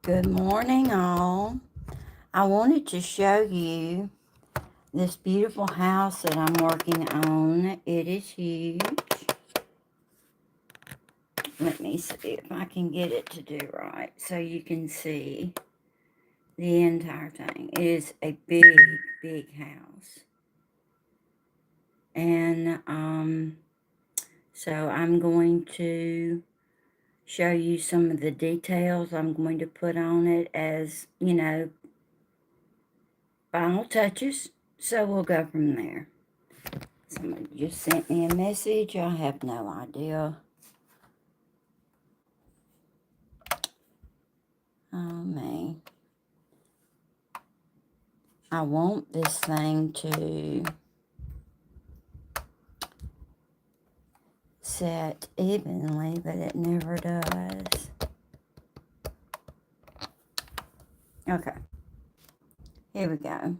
Good morning, all. I wanted to show you this beautiful house that I'm working on. It is huge. Let me see if I can get it to do right so you can see the entire thing. It is a big, big house. And so I'm going to show you some of the details I'm going to put on it as, final touches. So we'll go from there. Somebody just sent me a message. I have no idea. Oh, man. I want this thing to set evenly, but it never does. Okay. Here we go.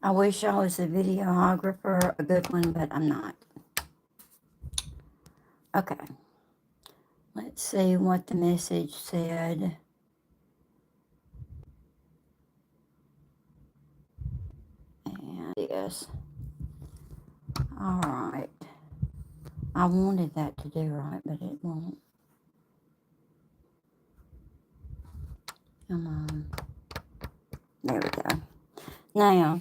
I wish I was a videographer, a good one, but I'm not. Okay. Let's see what the message said. And yes. All right. I wanted that to do right, but it won't. Come on. There we go. Now,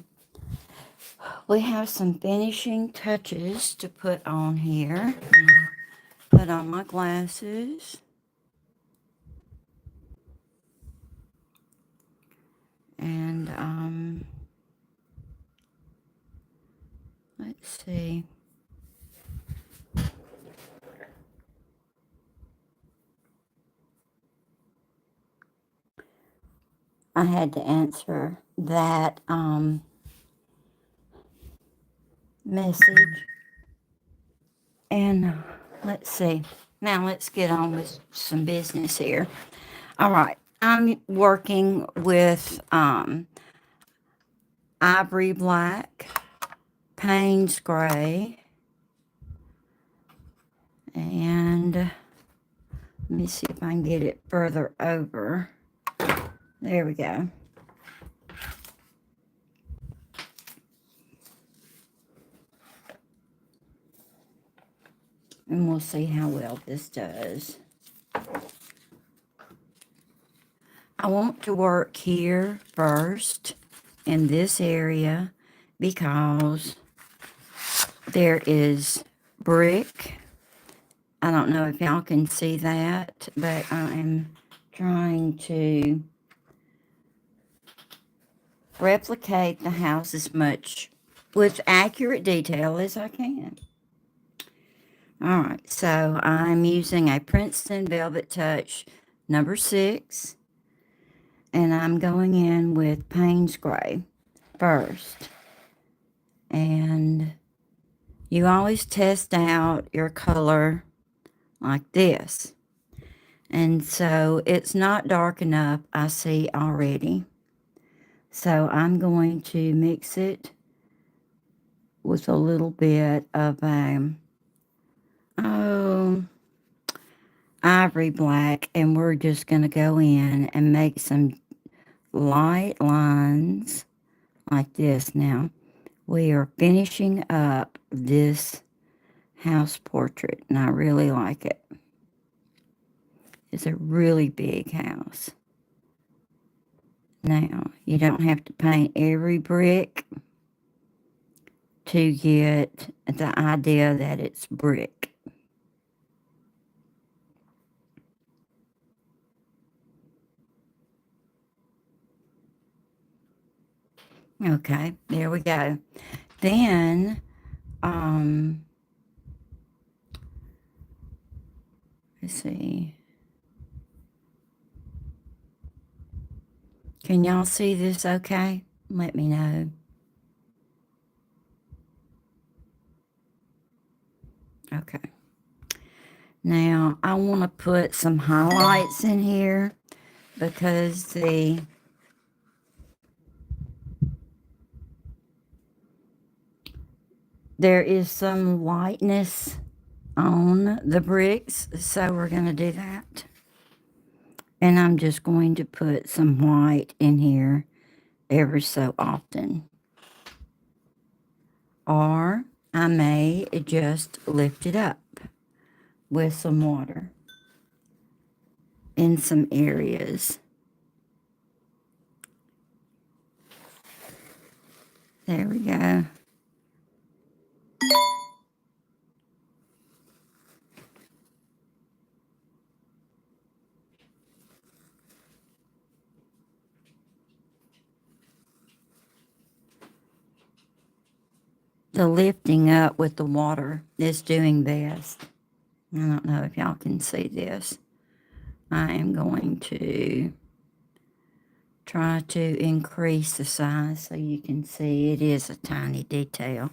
we have some finishing touches to put on here. Put on my glasses. And, let's see. I had to answer that, message. And let's see. Now let's get on with some business here. All right. I'm working with, ivory black, Payne's gray, and let me see if I can get it further over. There we go. And we'll see how well this does. I want to work here first in this area because there is brick. I don't know if y'all can see that, but I am trying to replicate the house as much with accurate detail as I can. All right, so I'm using a Princeton Velvet Touch number 6, and I'm going in with Payne's Gray first. And you always test out your color like this. And so it's not dark enough, I see already. So I'm going to mix it with a little bit of ivory black, and we're just going to go in and make some light lines like this. Now, we are finishing up this house portrait, and I really like it. It's a really big house. Now, you don't have to paint every brick to get the idea that it's brick. Okay, there we go. Then, let's see. Can y'all see this okay? Let me know. Okay. Now, I want to put some highlights in here because there is some lightness on the bricks, so we're going to do that. And I'm just going to put some white in here every so often. Or I may just lift it up with some water in some areas. There we go. The lifting up with the water is doing best. I don't know if y'all can see this. I am going to try to increase the size so you can see it is a tiny detail.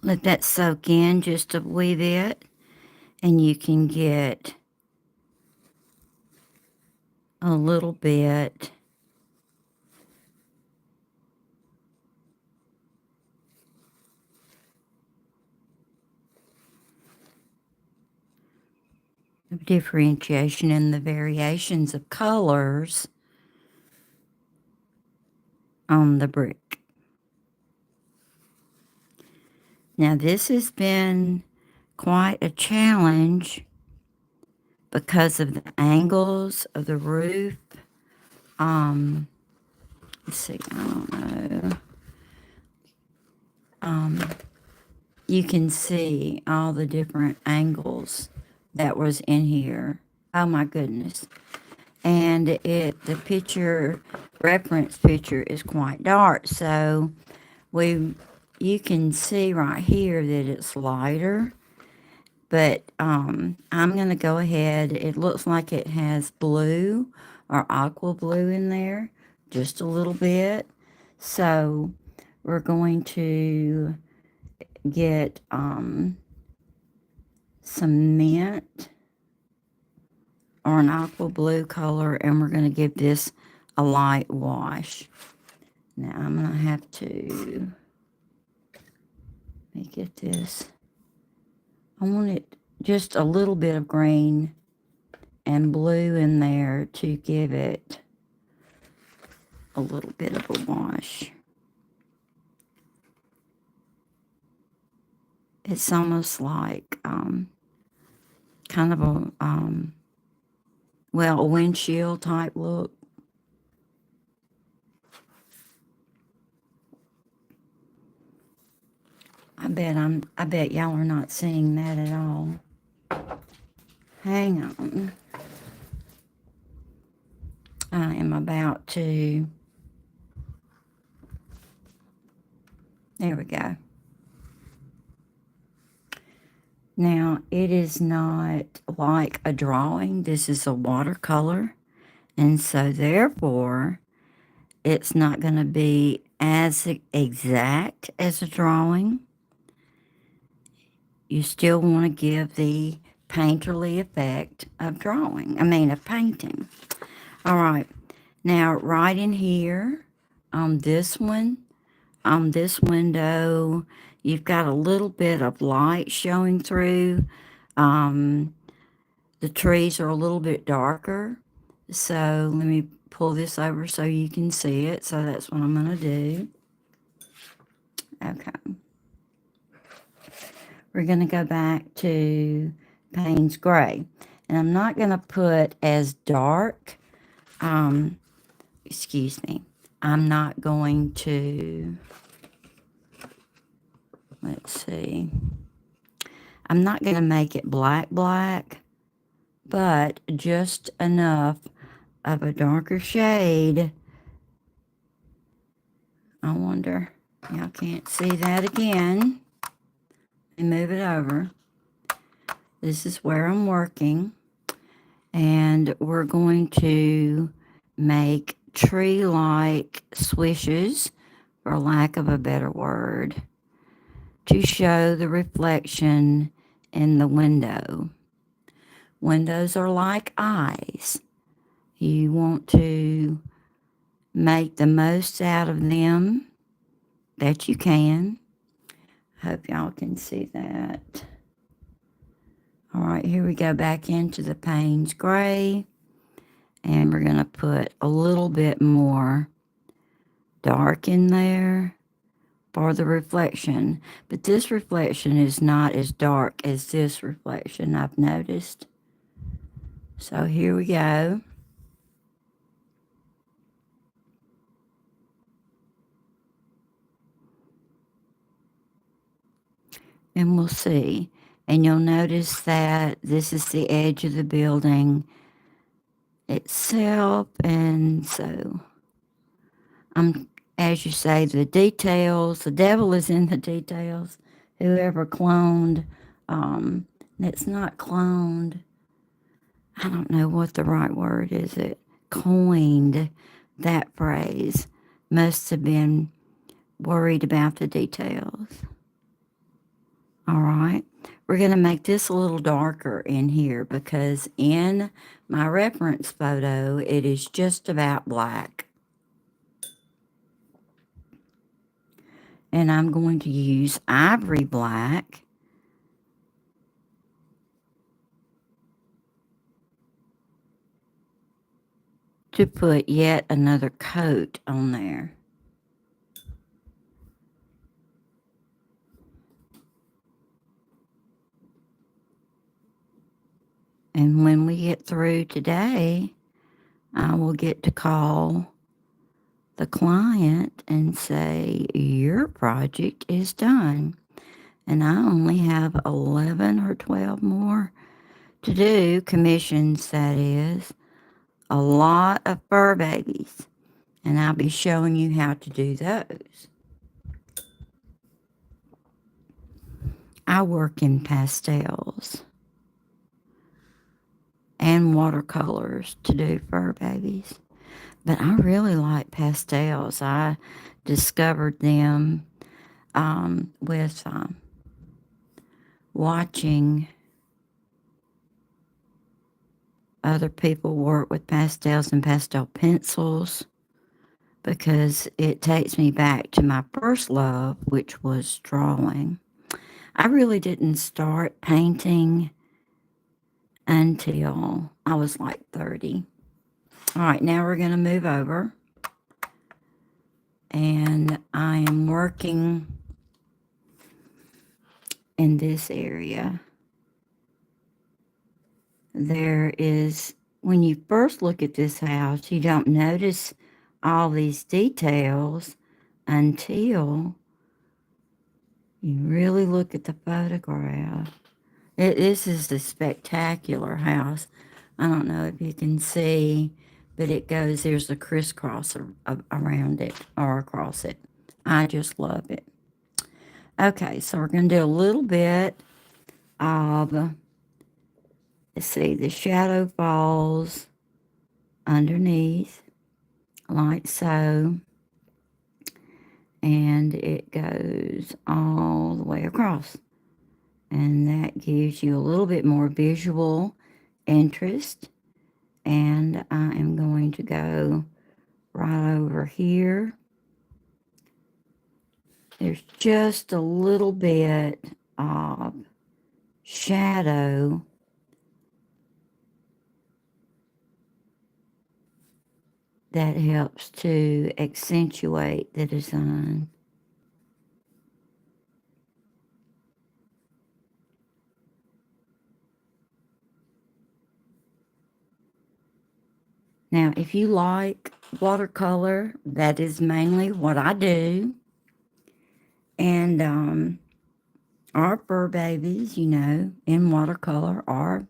Let that soak in just a wee bit, and you can get a little bit of differentiation in the variations of colors on the brick. Now this has been quite a challenge because of the angles of the roof. Let's see, I don't know. You can see all the different angles that was in here. Oh my goodness. And the picture, reference picture is quite dark. So you can see right here that it's lighter. But I'm going to go ahead. It looks like it has blue or aqua blue in there. Just a little bit. So we're going to get some mint or an aqua blue color, and we're going to give this a light wash. Now I'm going to have to let me get this. I want it just a little bit of green and blue in there to give it a little bit of a wash. It's almost like kind of a a windshield type look. I bet y'all are not seeing that at all. Hang on. I am about to. There we go. Now, it is not like a drawing. This is a watercolor. And so, therefore, it's not going to be as exact as a drawing. You still want to give the painterly effect of of painting. All right. Now, right in here, on this one, on this window, you've got a little bit of light showing through. The trees are a little bit darker. So let me pull this over so you can see it. So that's what I'm going to do. Okay. We're going to go back to Payne's Gray. And I'm not going to put as dark, excuse me, I'm not going to, let's see, I'm not going to make it black, but just enough of a darker shade. I wonder, y'all can't see that again. And move it over. This is where I'm working. And we're going to make tree-like swishes, for lack of a better word, to show the reflection in the window. Windows are like eyes. You want to make the most out of them that you can. Hope y'all can see that. All right, here we go back into the Payne's Gray. And we're going to put a little bit more dark in there for the reflection. But this reflection is not as dark as this reflection, I've noticed. So here we go. And we'll see. And you'll notice that this is the edge of the building itself. And so, as you say, the details, the devil is in the details. Whoever cloned, it's not cloned. I don't know what the right word is. It coined that phrase. Must have been worried about the details. All right. We're going to make this a little darker in here because in my reference photo, it is just about black. And I'm going to use ivory black to put yet another coat on there. And when we get through today, I will get to call the client and say, your project is done. And I only have 11 or 12 more to do, commissions that is, a lot of fur babies. And I'll be showing you how to do those. I work in pastels and watercolors to do fur babies. But I really like pastels. I discovered them with watching other people work with pastels and pastel pencils because it takes me back to my first love, which was drawing. I really didn't start painting until I was like 30. All right, now we're going to move over. And I am working in this area. There is, when you first look at this house, you don't notice all these details until you really look at the photograph. This is the spectacular house. I don't know if you can see, but it goes, there's a crisscross around it or across it. I just love it. Okay, so we're going to do a little bit of, let's see, the shadow falls underneath like so, and it goes all the way across. And that gives you a little bit more visual interest. And I am going to go right over here. There's just a little bit of shadow that helps to accentuate the design. Now, if you like watercolor, that is mainly what I do. And our fur babies, you know, in watercolor are,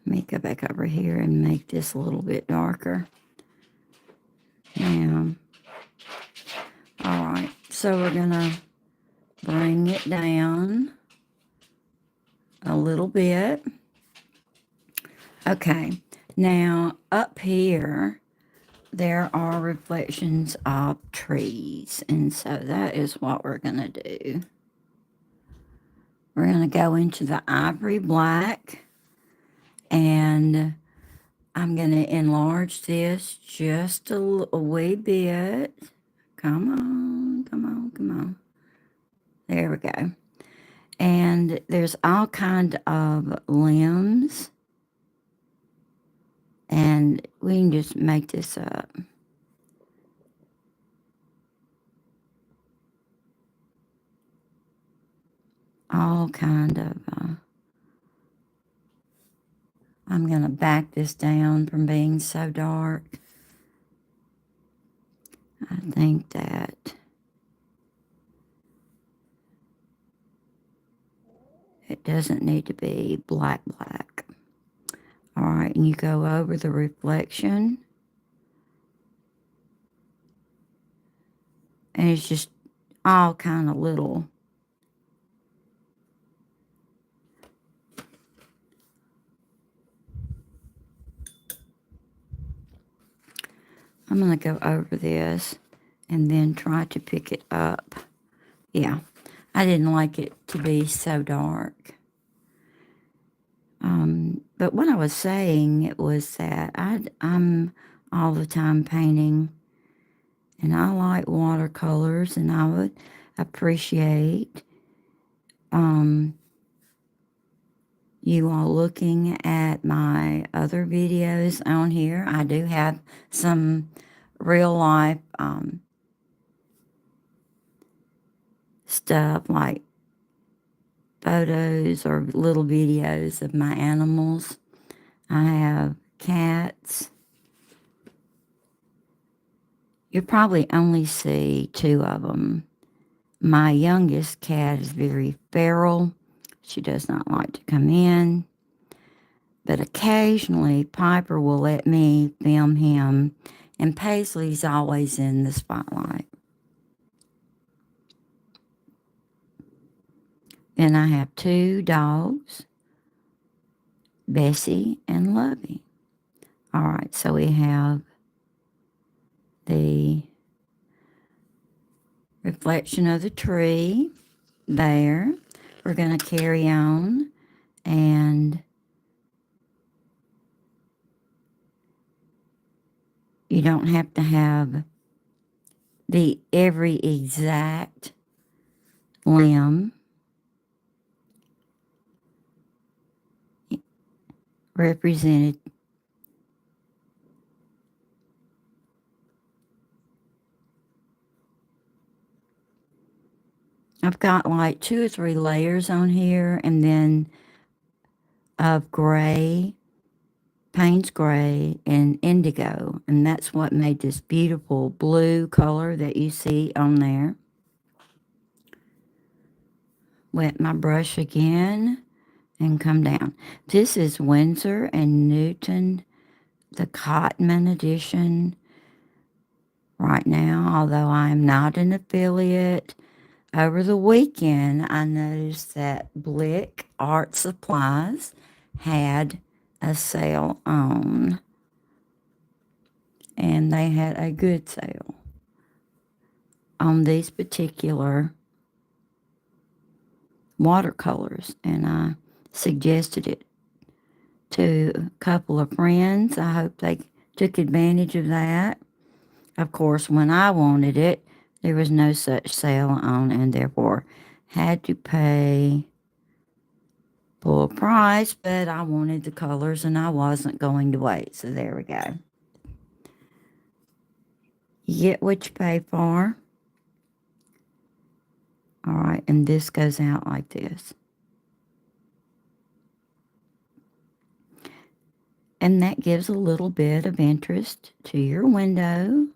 let me go back over here and make this a little bit darker. Now, all right, so we're going to bring it down a little bit. Okay, now up here, there are reflections of trees, and so that is what we're going to do. We're going to go into the ivory black, and I'm going to enlarge this just a wee bit. Come on, come on, come on. There we go. And there's all kind of limbs. And we can just make this up. All kind of, I'm going to back this down from being so dark. I think that it doesn't need to be black, black. All right, and you go over the reflection. And it's just all kind of little. I'm going to go over this and then try to pick it up. Yeah, I didn't like it to be so dark. But what I was saying was that I'm all the time painting, and I like watercolors, and I would appreciate you all looking at my other videos on here. I do have some real life stuff like photos or little videos of my animals. I have cats. You probably only see 2 of them. My youngest cat is very feral. She does not like to come in. But occasionally, Piper will let me film him, and Paisley's always in the spotlight. Then I have 2 dogs, Bessie and Lovey. All right, so we have the reflection of the tree there. We're going to carry on, and you don't have to have the every exact limb represented. I've got like 2 or 3 layers on here, and then of gray, Payne's gray, and indigo, and that's what made this beautiful blue color that you see on there. Wet my brush again and come down. This is Winsor and Newton, the Cotman edition right now, although I'm not an affiliate. Over the weekend, I noticed that Blick Art Supplies had a sale on, and they had a good sale on these particular watercolors, and I suggested it to a couple of friends. I hope they took advantage of that. Of course, when I wanted it, there was no such sale on, and therefore had to pay full price, but I wanted the colors and I wasn't going to wait. So there we go. You get what you pay for. All right, and this goes out like this. And that gives a little bit of interest to your window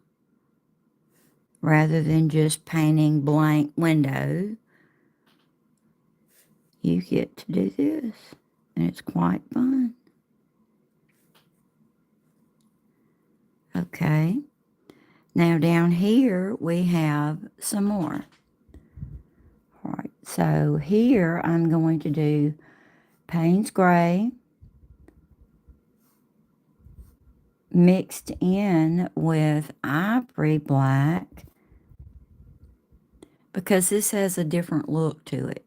rather than just painting blank window. You get to do this, and it's quite fun. Okay, now down here we have some more. All right, so here I'm going to do Payne's Gray mixed in with Ivory Black because this has a different look to it.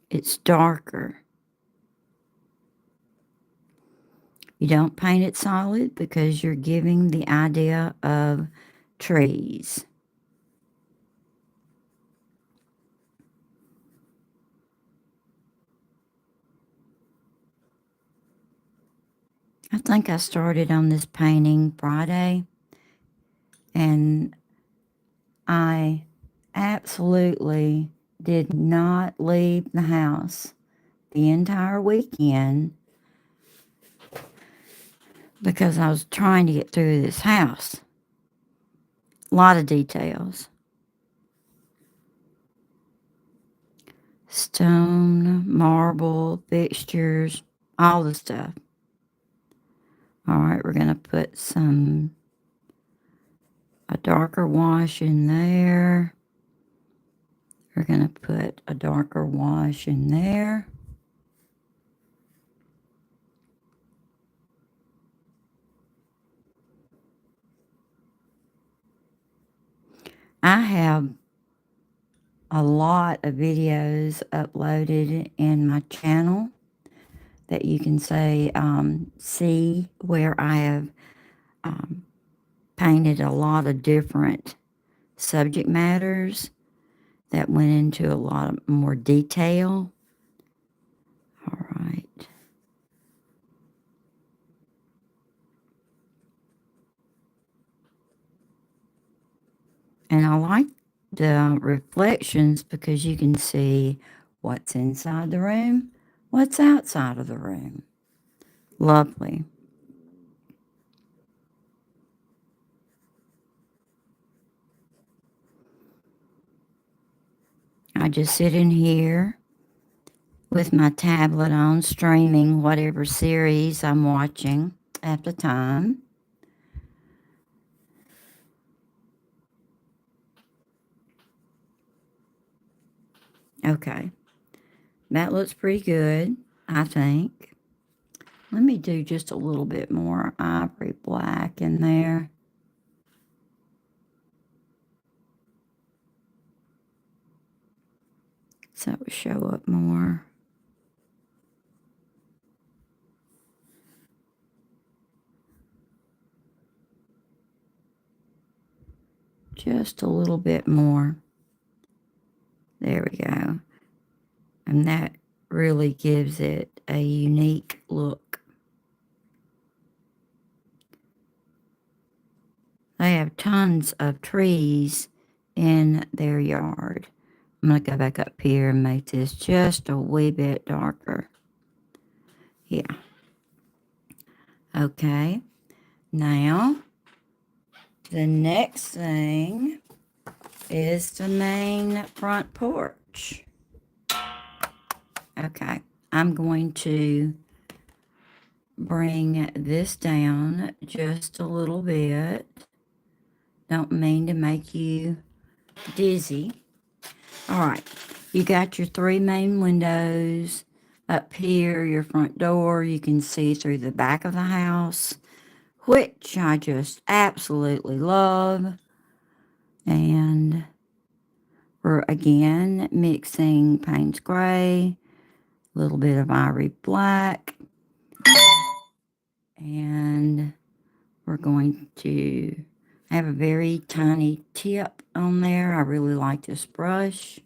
It's darker. You don't paint it solid because you're giving the idea of trees. I think I started on this painting Friday, and I absolutely did not leave the house the entire weekend because I was trying to get through this house. A lot of details. Stone, marble, fixtures, all the stuff. All right, we're going to put a darker wash in there. We're going to put a darker wash in there. I have a lot of videos uploaded in my channel that you can see where I have painted a lot of different subject matters that went into a lot more detail. All right. And I like the reflections because you can see what's inside the room, what's outside of the room. Lovely. I just sit in here with my tablet on, streaming whatever series I'm watching at the time. Okay, that looks pretty good, I think. Let me do just a little bit more ivory black in there. So it will show up more. Just a little bit more. There we go. And that really gives it a unique look. They have tons of trees in their yard. I'm going to go back up here and make this just a wee bit darker. Yeah. Okay. Now, the next thing is the main front porch. Okay. I'm going to bring this down just a little bit. Don't mean to make you dizzy. All right. You got your 3 main windows up here, your front door. You can see through the back of the house, which I just absolutely love. And we're again mixing Payne's Gray, a little bit of Ivory Black, and we're going to have a very tiny tip on there. I really like this brush.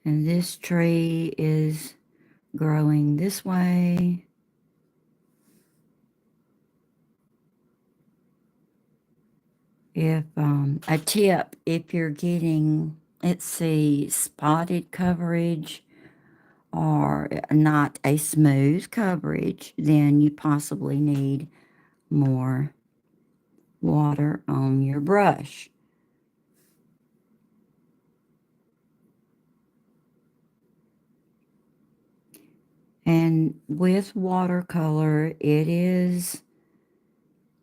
And this tree is growing this way. If a tip, if you're getting, let's see, spotted coverage or not a smooth coverage, then you possibly need more water on your brush. And with watercolor, it is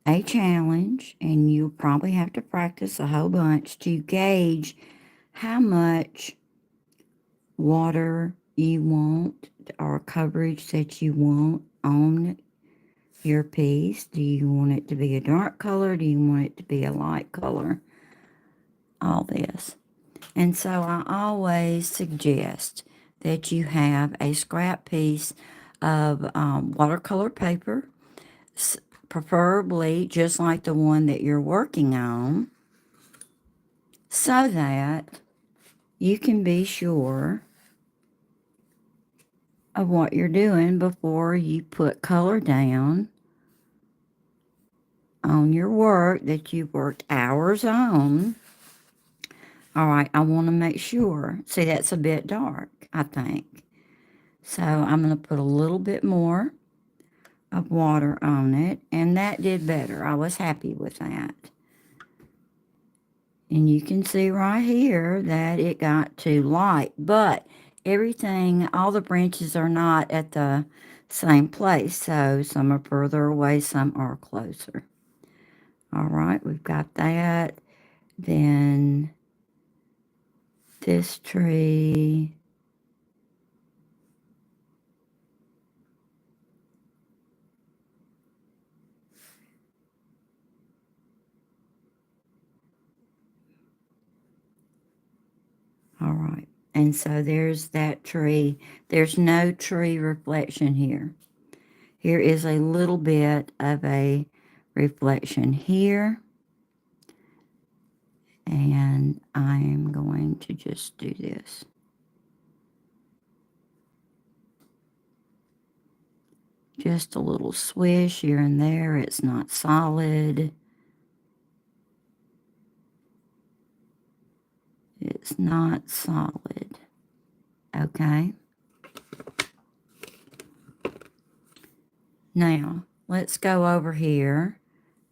a challenge, and you'll probably have to practice a whole bunch to gauge how much water you want or coverage that you want on your piece. Do you want it to be a dark color? Do you want it to be a light color? All this. And so I always suggest that you have a scrap piece of watercolor paper, preferably just like the one that you're working on, so that you can be sure of what you're doing before you put color down on your work that you've worked hours on. All right, I want to make sure. See, that's a bit dark, I think. So I'm going to put a little bit more of water on it, and that did better. I was happy with that. And you can see right here that it got too light, but everything, all the branches are not at the same place, so some are further away, some are closer. All right, we've got that. Then this tree. All right, and so there's that tree. There's no tree reflection here. Here is a little bit of a reflection here. And I'm going to just do this. Just a little swish here and there. It's not solid. It's not solid. Okay. Now, let's go over here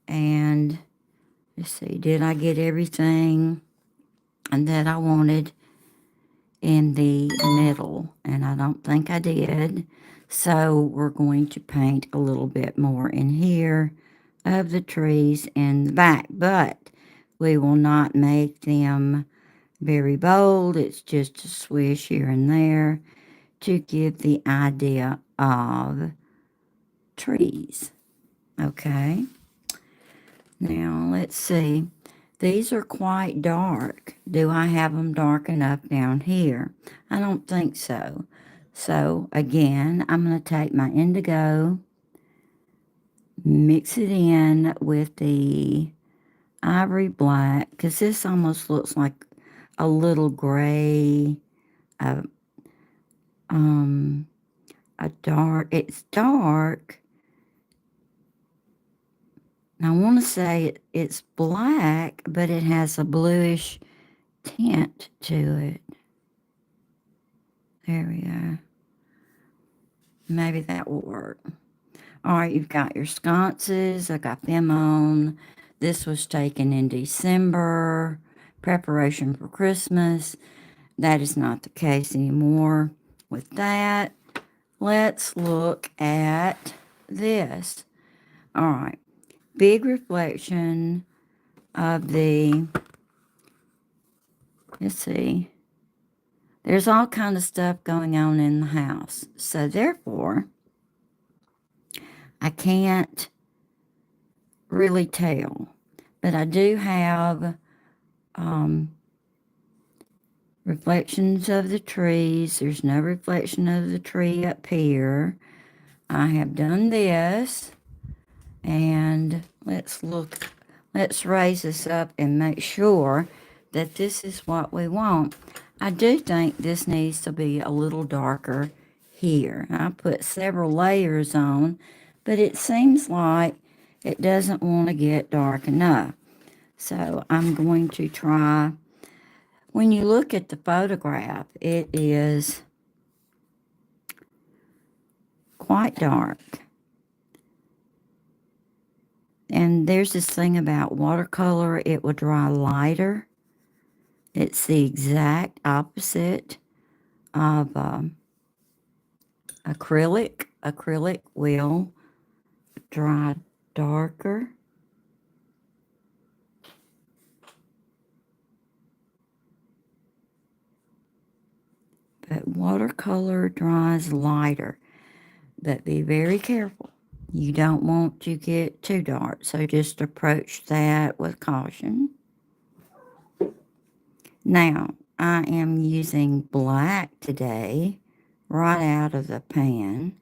and let's see. Did I get everything that I wanted in the middle? And I don't think I did. So we're going to paint a little bit more in here of the trees in the back, but we will not make them very bold. It's just a swish here and there to give the idea of trees. Okay, now let's see. These are quite dark. Do I have them dark enough down here? I don't think so. So again, I'm going to take my indigo, mix it in with the ivory black, because this almost looks like a little gray, uh, a dark, it's dark. I want to say it's black, but it has a bluish tint to it. There we go. Maybe that will work. All right, you've got your sconces. I got them on. This was taken in December, preparation for Christmas. That is not the case anymore. With that, let's look at this. All right, big reflection of the, let's see, there's all kind of stuff going on in the house. So therefore, I can't really tell. But I do have reflections of the trees. There's no reflection of the tree up here. I have done this. And let's look, let's raise this up and make sure that this is what we want. I do think this needs to be a little darker here. I put several layers on, but it seems like it doesn't want to get dark enough. So I'm going to try, when you look at the photograph, it is quite dark. And there's this thing about watercolor, it will dry lighter. It's the exact opposite of acrylic. Acrylic will dry darker. But watercolor dries lighter, but be very careful. You don't want to get too dark, so just approach that with caution. Now, I am using black today, right out of the pan.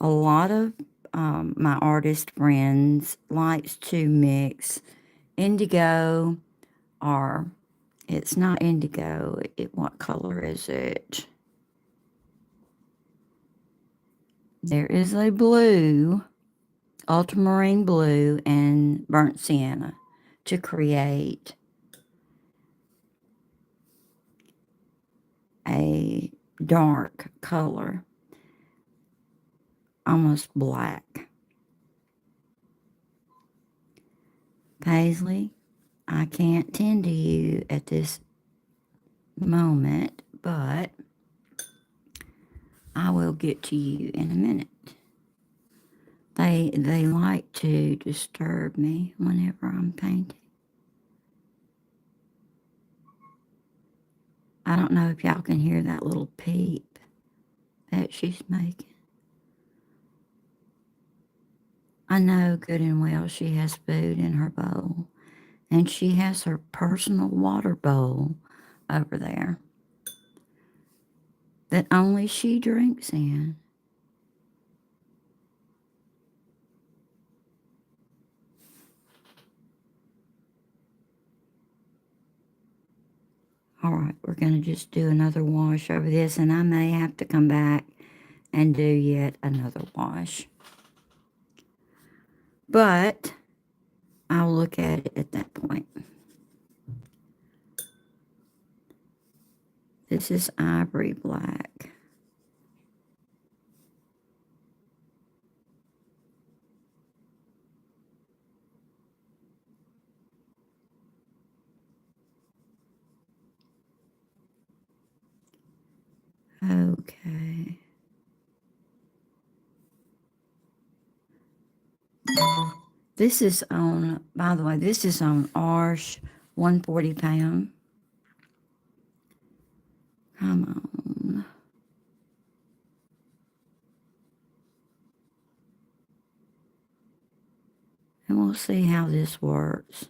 A lot of my artist friends likes to mix indigo, or it's not indigo. What color is it? There is a blue, ultramarine blue, and burnt sienna to create a dark color, almost black. Paisley, I can't tend to you at this moment, but I will get to you in a minute. They like to disturb me whenever I'm painting. I don't know if y'all can hear that little peep that she's making. I know good and well she has food in her bowl, and she has her personal water bowl over there that only she drinks in. All right, we're going to just do another wash over this, and I may have to come back and do yet another wash. But I'll look at it at that point. This is ivory black. Okay. This is on, by the way, this is on Arsh 140 pound. Come on. And we'll see how this works.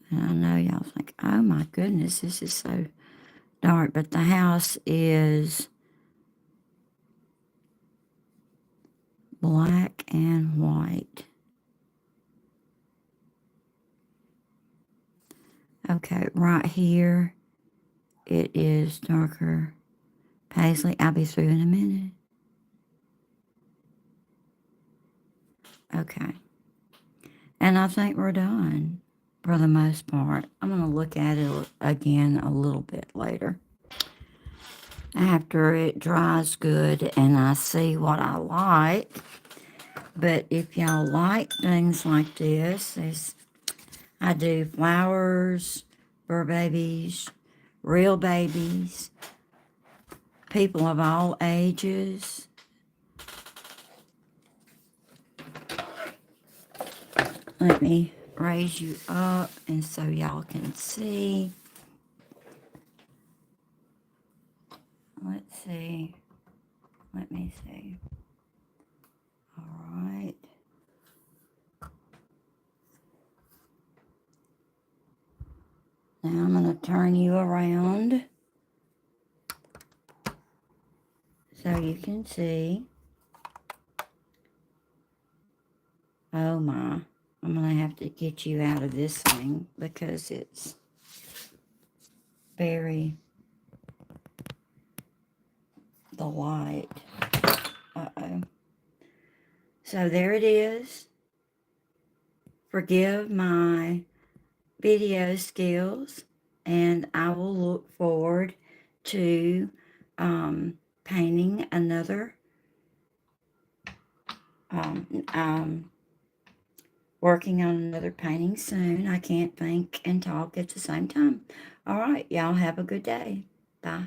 And I know y'all think, oh my goodness, this is so dark. But the house is black and white. Okay, right here, it is darker paisley. I'll be through in a minute. Okay. And I think we're done for the most part. I'm going to look at it again a little bit later, after it dries good and I see what I like. But if y'all like things like this, I do flowers, fur babies, real babies, people of all ages. Let me raise you up and so y'all can see. Let's see. Let me see. All right. Now I'm going to turn you around so you can see. Oh my. I'm going to have to get you out of this thing because it's very, the light. Uh-oh. So there it is. Forgive my video skills, and I will look forward to painting another, working on another painting soon. I can't think and talk at the same time. All right, y'all have a good day. Bye.